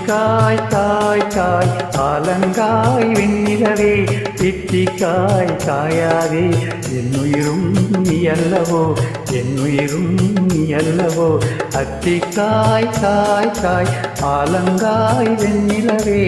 அத்திக்காய் காய் காய் ஆலங்காய் வெண்ணிலவே தித்திக்காய் காயாதே என்னுயிரும் நீ அல்லவோ என்னுயிரும் நீ அல்லவோ அத்திக்காய் காய் காய் ஆலங்காய் வெண்ணிலவே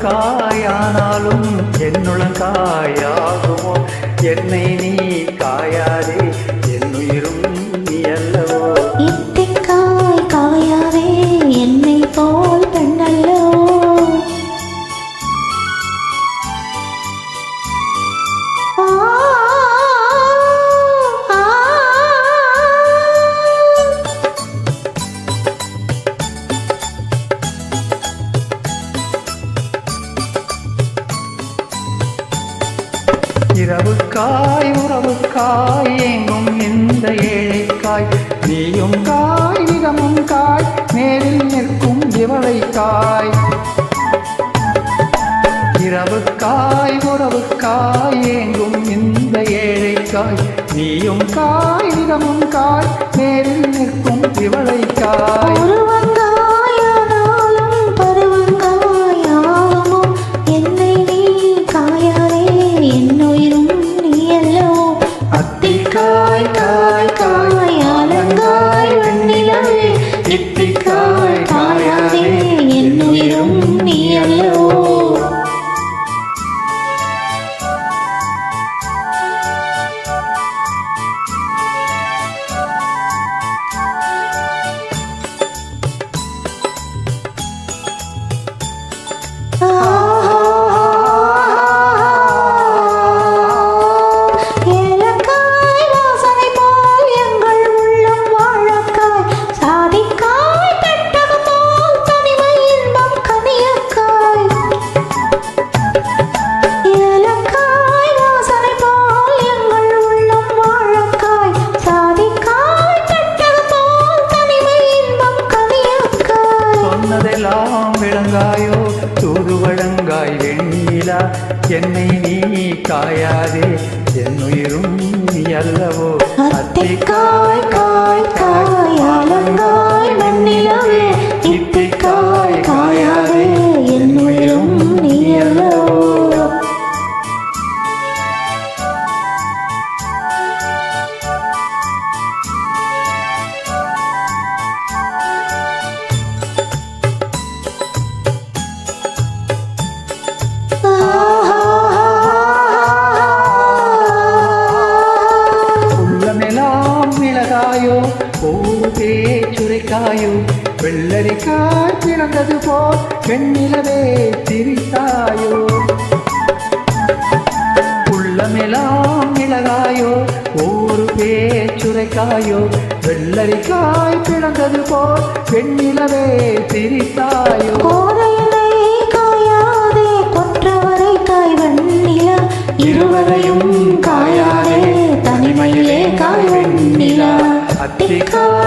காயானாலும் என்னுளங்காயாகுமோ என்னை நீ காயாதே என்னுயிரும் நீ அல்லவோ இத்திக்காய் காயாதே என்னை போல் பெண்ணல்லோ இரவுக்காய் உறவுக்காய் எங்கும் இந்த ஏழைக்காய் நீயும் காய் விதமும் காய் நேரில் நிற்கும் இவளைக்காய் இரவுக்காய் உறவுக்காய் எங்கும் இந்த ஏழைக்காய் நீயும் காய் விதமும் காய் நேரில் நிற்கும் இவளைக்காய் அத்திக்காய் காய் காய் ஆலங்காய் வெண்ணிலவே இத்திக்காய் காயாதே என்னுயிரும் நீ அல்லவோ விளங்காயோ தூது வழங்காய் வெண்ணிலா என்னை நீ காயாதே என்னுயிரும் நீ அல்லவோ அத்திக்காய் காய் காய் ஆலங்காய் வெண்ணிலவே இத்திக்காய் காயாதே என்னுயிரும் நீ அல்லவோ பூவே சுரைக்காயோ வெள்ளரிக்காய் பிறந்தது போல் வெண்ணிலவே திரித்தாயோ உள்ளமெல்லாம் மிளகாயோ ஒரு பேச்சுரைக்காயோ வெள்ளரிக்காய் பிறந்தது போல் வெண்ணிலவே திரித்தாயோ காயாதே கொற்றவரை காய் வெண்ணிலா இருவரையும் காயாதே தனிமையிலே காய் வெண்ணிலா அத்திக்காய்